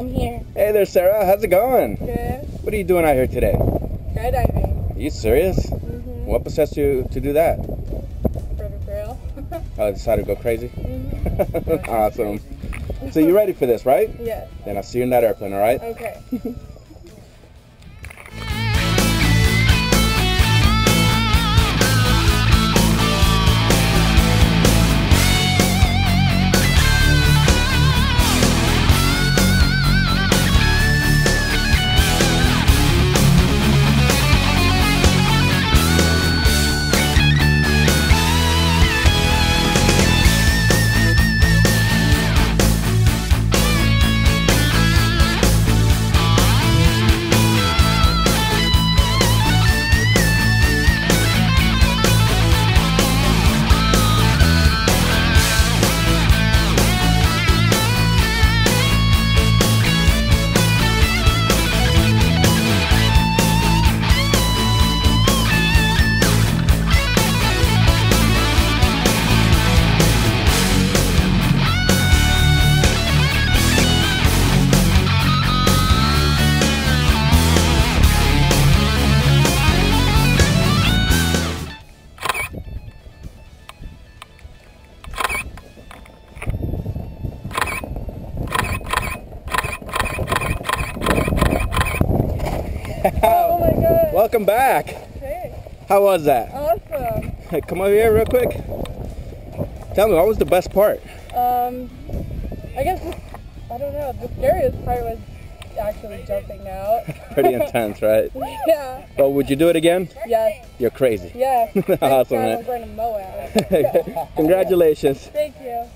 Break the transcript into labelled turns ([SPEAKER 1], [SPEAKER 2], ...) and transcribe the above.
[SPEAKER 1] I'm here.
[SPEAKER 2] Hey there, Sarah. How's it going?
[SPEAKER 1] Good.
[SPEAKER 2] What are you doing out here today?
[SPEAKER 1] Skydiving.
[SPEAKER 2] Are you serious?
[SPEAKER 1] Mm-hmm.
[SPEAKER 2] What possessed you to do that?
[SPEAKER 1] For the thrill.
[SPEAKER 2] Oh, decided to go crazy?
[SPEAKER 1] Mm-hmm.
[SPEAKER 2] Awesome. So you're ready for this, right?
[SPEAKER 1] Yes.
[SPEAKER 2] Then I'll see you in that airplane, all right?
[SPEAKER 1] Okay. Oh my god.
[SPEAKER 2] Welcome back.
[SPEAKER 1] Hey.
[SPEAKER 2] How was that?
[SPEAKER 1] Awesome.
[SPEAKER 2] Hey, come over here real quick. Tell me, what was the best part?
[SPEAKER 1] I guess I don't know. The scariest part was actually jumping out.
[SPEAKER 2] Pretty intense, right?
[SPEAKER 1] Yeah.
[SPEAKER 2] Well, would you do it again?
[SPEAKER 1] Yes.
[SPEAKER 2] You're crazy.
[SPEAKER 1] Yeah.
[SPEAKER 2] Awesome,
[SPEAKER 1] I'm
[SPEAKER 2] man.
[SPEAKER 1] going to mow out.
[SPEAKER 2] Congratulations.
[SPEAKER 1] Thank you.